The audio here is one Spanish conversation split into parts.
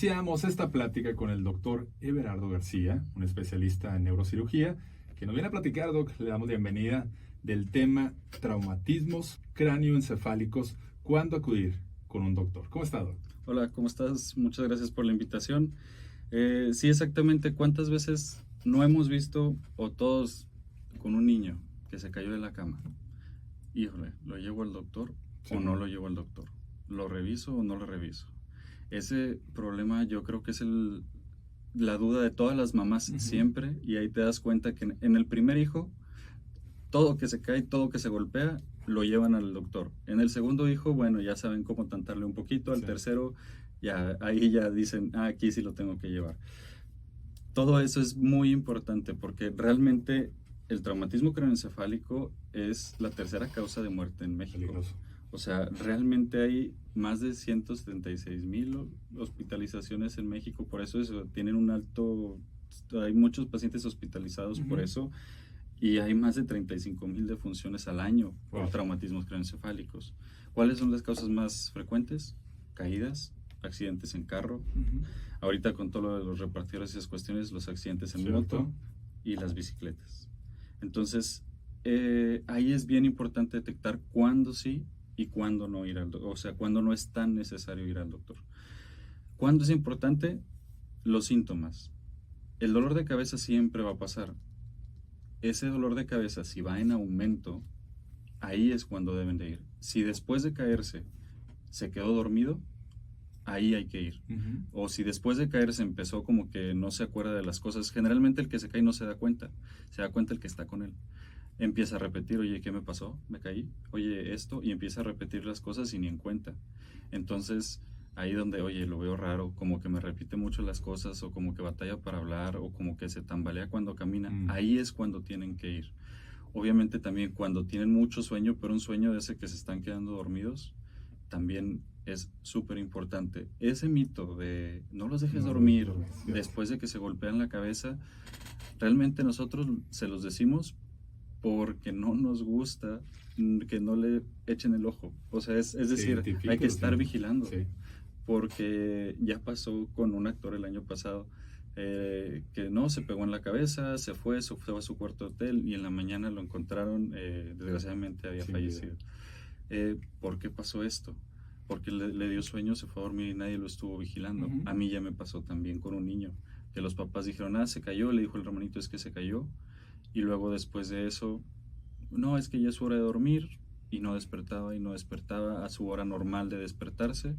Iniciamos esta plática con el doctor Everardo García, un especialista en neurocirugía, que nos viene a platicar, Doc. Le damos bienvenida del tema traumatismos cráneoencefálicos. ¿Cuándo acudir con un doctor? ¿Cómo está, Doc? Hola, ¿cómo estás? Muchas gracias por la invitación. Sí, exactamente, ¿cuántas veces no hemos visto, o todos, con un niño que se cayó de la cama? Híjole, ¿lo llevo al doctor o no lo llevo al doctor? ¿Lo reviso o no lo reviso? Ese problema yo creo que es la duda de todas las mamás siempre, y ahí te das cuenta que en el primer hijo, todo que se cae, todo que se golpea, lo llevan al doctor. En el segundo hijo, bueno, ya saben cómo tantarle un poquito. Al tercero, ya ahí ya dicen, aquí sí lo tengo que llevar. Todo eso es muy importante porque realmente el traumatismo craneoencefálico es la tercera causa de muerte en México. Peligroso. O sea, realmente hay más de 176,000 hospitalizaciones en México, por eso tienen un alto, hay muchos pacientes hospitalizados por eso, y hay más de 35,000 defunciones al año por traumatismos craneoencefálicos. ¿Cuáles son las causas más frecuentes? Caídas, accidentes en carro, ahorita con todo lo de los repartidores y esas cuestiones, los accidentes en moto y las bicicletas. Entonces, ahí es bien importante detectar cuándo sí y cuándo no ir al doctor, o sea, cuándo no es tan necesario ir al doctor. ¿Cuándo es importante? Los síntomas. El dolor de cabeza siempre va a pasar. Ese dolor de cabeza, si va en aumento, ahí es cuando deben de ir. Si después de caerse se quedó dormido, ahí hay que ir. O si después de caerse empezó como que no se acuerda de las cosas, generalmente el que se cae no se da cuenta el que está con él. Empieza a repetir, oye, ¿qué me pasó? Me caí, oye, esto, y empieza a repetir las cosas y ni en cuenta. Entonces, ahí donde, oye, lo veo raro, como que me repite mucho las cosas, o como que batalla para hablar, o como que se tambalea cuando camina, ahí es cuando tienen que ir. Obviamente también cuando tienen mucho sueño, pero un sueño de ese que se están quedando dormidos, también es súper importante. Ese mito de no los dejes dormir después de que se golpean la cabeza, realmente nosotros se los decimos porque no nos gusta que no le echen el ojo. O sea, es decir, hay que estar vigilando. Porque ya pasó con un actor el año pasado, que no, se pegó en la cabeza, se fue a su cuarto de hotel y en la mañana lo encontraron, desgraciadamente había fallecido. ¿Por qué pasó esto? Porque le dio sueño, se fue a dormir y nadie lo estuvo vigilando. A mí ya me pasó también con un niño, que los papás dijeron, se cayó, le dijo el hermanito, es que se cayó, y luego después de eso, no, es que ya es hora de dormir, y no despertaba a su hora normal de despertarse.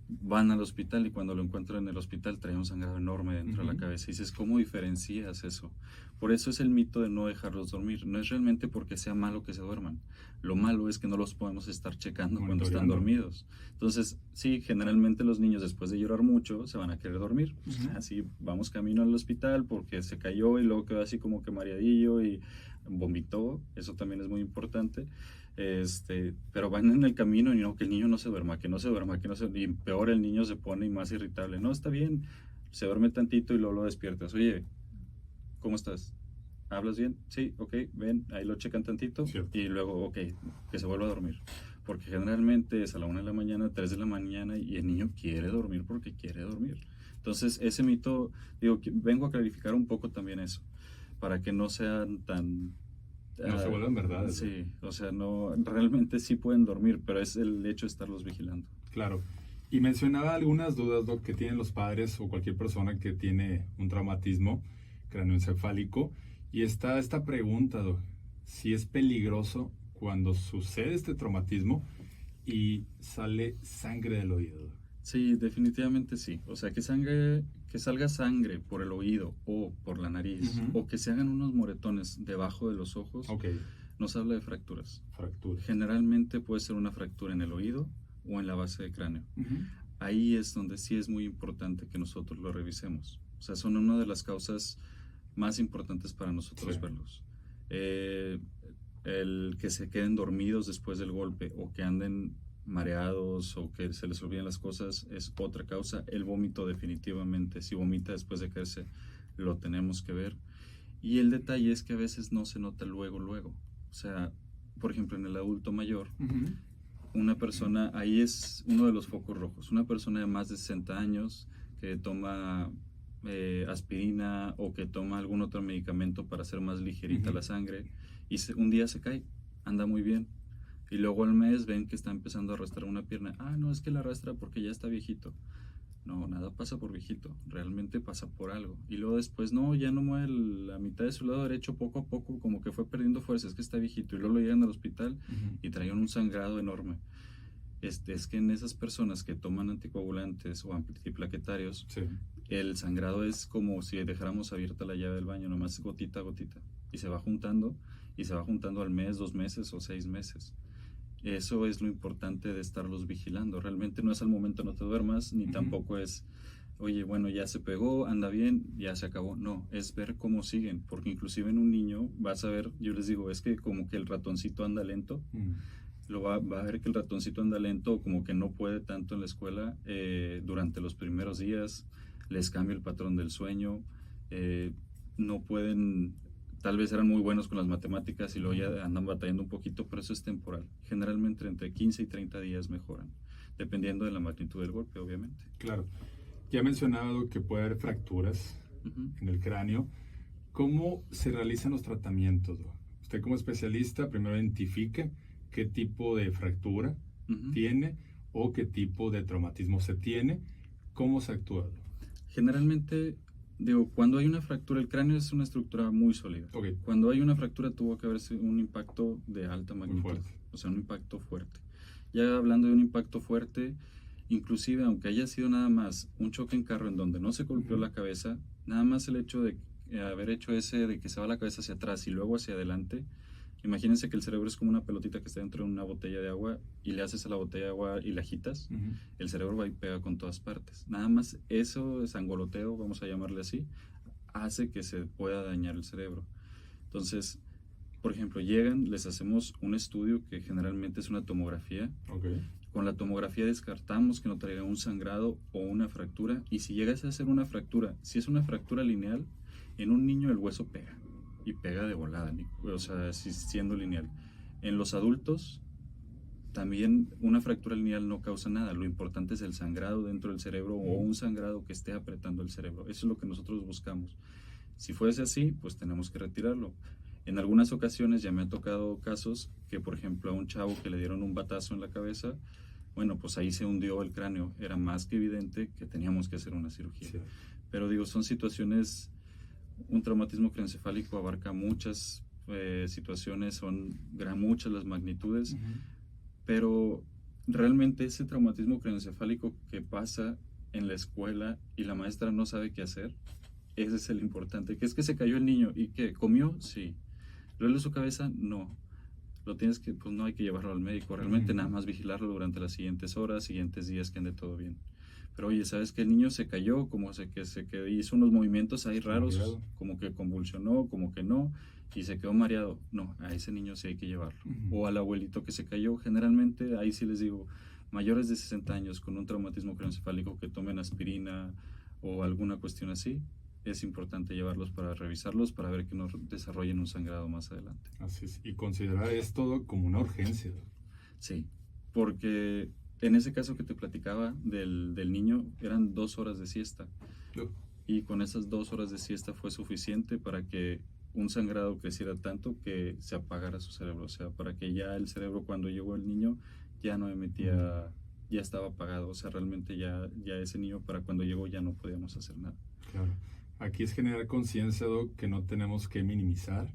Van al hospital y cuando lo encuentran en el hospital trae un sangrado enorme dentro de la cabeza. Y dices, ¿cómo diferencias eso? Por eso es el mito de no dejarlos dormir. No es realmente porque sea malo que se duerman. Lo malo es que no los podemos estar checando cuando están dormidos. Entonces, sí, generalmente los niños después de llorar mucho se van a querer dormir. Así vamos camino al hospital porque se cayó y luego quedó así como que mareadillo y vomitó. Eso también es muy importante. Pero van en el camino y no, que el niño no se duerma, y peor el niño se pone más irritable. No, está bien, se duerme tantito y luego lo despiertas. Oye, ¿cómo estás? ¿Hablas bien? Sí, ok, ven, ahí lo checan tantito y luego, ok, que se vuelva a dormir. Porque generalmente es a la 1 de la mañana, 3 de la mañana y el niño quiere dormir porque quiere dormir. Entonces, ese mito, vengo a clarificar un poco también eso, para que no sean tan... No se vuelven verdades. Sí, o sea, no, realmente sí pueden dormir, pero es el hecho de estarlos vigilando. Claro. Y mencionaba algunas dudas, Doc, que tienen los padres o cualquier persona que tiene un traumatismo craneoencefálico. Y está esta pregunta, Doc, si es peligroso cuando sucede este traumatismo y sale sangre del oído. Sí, definitivamente sí. O sea, que salga sangre por el oído o por la nariz, o que se hagan unos moretones debajo de los ojos, nos habla de fracturas. Generalmente puede ser una fractura en el oído o en la base del cráneo. Ahí es donde sí es muy importante que nosotros lo revisemos. O sea, son una de las causas más importantes para nosotros verlos. El que se queden dormidos después del golpe o que anden mareados o que se les olviden las cosas es otra causa. El vómito, definitivamente, si vomita después de caerse, lo tenemos que ver. Y el detalle es que a veces no se nota luego. O sea, por ejemplo, en el adulto mayor, una persona, ahí es uno de los focos rojos, una persona de más de 60 años que toma aspirina o que toma algún otro medicamento para hacer más ligerita la sangre y un día se cae, anda muy bien. Y luego al mes ven que está empezando a arrastrar una pierna. Ah, no, es que la arrastra porque ya está viejito. No, nada pasa por viejito, realmente pasa por algo. Y luego después, no, ya no mueve la mitad de su lado derecho, poco a poco, como que fue perdiendo fuerza, es que está viejito. Y luego lo llegan al hospital y traían un sangrado enorme. Es que en esas personas que toman anticoagulantes o antiplaquetarios, el sangrado es como si dejáramos abierta la llave del baño, nomás gotita a gotita. Y se va juntando al mes, 2 meses o 6 meses. Eso es lo importante de estarlos vigilando. Realmente no es al momento no te duermas, ni tampoco es, oye, bueno, ya se pegó, anda bien, ya se acabó. No, es ver cómo siguen, porque inclusive en un niño vas a ver, yo les digo, es que como que el ratoncito anda lento, va a ver que el ratoncito anda lento, como que no puede tanto en la escuela durante los primeros días, les cambia el patrón del sueño, no pueden... Tal vez eran muy buenos con las matemáticas y luego ya andan batallando un poquito, pero eso es temporal. Generalmente entre 15 y 30 días mejoran, dependiendo de la magnitud del golpe, obviamente. Claro. Ya mencionaba que puede haber fracturas en el cráneo. ¿Cómo se realizan los tratamientos? Usted como especialista primero identifica qué tipo de fractura tiene o qué tipo de traumatismo se tiene. ¿Cómo se actúa? Generalmente... cuando hay una fractura, el cráneo es una estructura muy sólida. Cuando hay una fractura tuvo que haberse un impacto de alta magnitud, o sea, un impacto fuerte. Ya hablando de un impacto fuerte, inclusive aunque haya sido nada más un choque en carro en donde no se golpeó la cabeza, nada más el hecho de haber hecho ese de que se va la cabeza hacia atrás y luego hacia adelante. Imagínense que el cerebro es como una pelotita que está dentro de una botella de agua y le haces a la botella de agua y la agitas, el cerebro va y pega con todas partes. Nada más eso, sangoloteo, vamos a llamarle así, hace que se pueda dañar el cerebro. Entonces, por ejemplo, llegan, les hacemos un estudio que generalmente es una tomografía. Con la tomografía descartamos que no traiga un sangrado o una fractura, y si llegase a ser una fractura, si es una fractura lineal, en un niño el hueso pega. Y pega de volada, o sea, siendo lineal. En los adultos, también una fractura lineal no causa nada. Lo importante es el sangrado dentro del cerebro o un sangrado que esté apretando el cerebro. Eso es lo que nosotros buscamos. Si fuese así, pues tenemos que retirarlo. En algunas ocasiones ya me ha tocado casos que, por ejemplo, a un chavo que le dieron un batazo en la cabeza, bueno, pues ahí se hundió el cráneo. Era más que evidente que teníamos que hacer una cirugía. Sí. Pero digo, son situaciones... Un traumatismo craneoencefálico abarca muchas situaciones, son muchas las magnitudes, pero realmente ese traumatismo craneoencefálico que pasa en la escuela y la maestra no sabe qué hacer, ese es el importante, que es que se cayó el niño y que comió, sí, ¿le duele su cabeza? No, lo tienes que, pues no hay que llevarlo al médico, realmente nada más vigilarlo durante las siguientes horas, siguientes días, que ande todo bien. Pero oye, ¿sabes que el niño se cayó? Como que hizo unos movimientos ahí raros, como que convulsionó, como que no, y se quedó mareado. No, a ese niño sí hay que llevarlo. O al abuelito que se cayó. Generalmente, ahí sí les digo, mayores de 60 años con un traumatismo craneoencefálico que tomen aspirina o alguna cuestión así, es importante llevarlos para revisarlos, para ver que no desarrollen un sangrado más adelante. Así es. Y considerar esto como una urgencia. Sí, porque... En ese caso que te platicaba del niño, eran 2 horas de siesta. Y con esas 2 horas de siesta fue suficiente para que un sangrado creciera tanto que se apagara su cerebro. O sea, para que ya el cerebro, cuando llegó el niño, ya no emitía, ya estaba apagado. O sea, realmente ya ese niño, para cuando llegó, ya no podíamos hacer nada. Claro. Aquí es generar conciencia, Doc, que no tenemos que minimizar,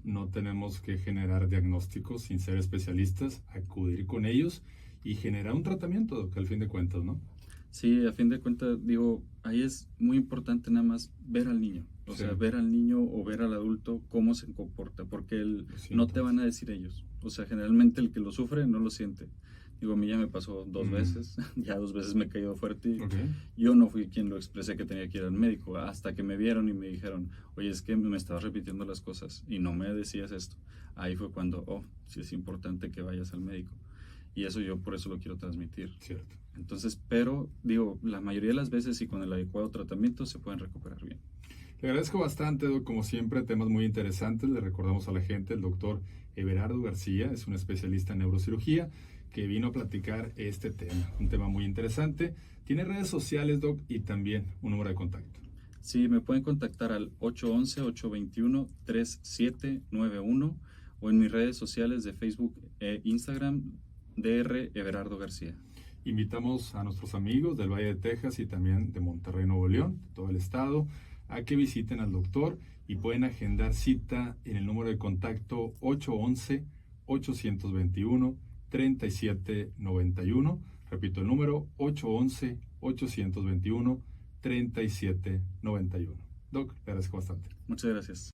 no tenemos que generar diagnósticos sin ser especialistas, acudir con ellos y generar un tratamiento, Doc, al fin de cuentas, ¿no? Sí, a fin de cuentas, digo, ahí es muy importante nada más ver al niño. O sea, ver al niño o ver al adulto cómo se comporta, porque no te van a decir ellos. O sea, generalmente el que lo sufre no lo siente. Digo, a mí ya me pasó 2 veces, ya 2 veces me he caído fuerte. Yo no fui quien lo expresé que tenía que ir al médico, hasta que me vieron y me dijeron, oye, es que me estabas repitiendo las cosas y no me decías esto. Ahí fue cuando, sí es importante que vayas al médico. Y eso yo por eso lo quiero transmitir. Cierto. Entonces, pero digo, la mayoría de las veces y con el adecuado tratamiento se pueden recuperar bien. Le agradezco bastante, Doc, como siempre, temas muy interesantes. Le recordamos a la gente, el doctor Everardo García es un especialista en neurocirugía que vino a platicar este tema, un tema muy interesante. Tiene redes sociales, Doc, y también un número de contacto. Sí, me pueden contactar al 811-821-3791 o en mis redes sociales de Facebook e Instagram, Dr. Everardo García. Invitamos a nuestros amigos del Valle de Texas y también de Monterrey, Nuevo León, de todo el estado, a que visiten al doctor y pueden agendar cita en el número de contacto 811-821-3791. Repito el número 811-821-3791. Doc, le agradezco bastante. Muchas gracias.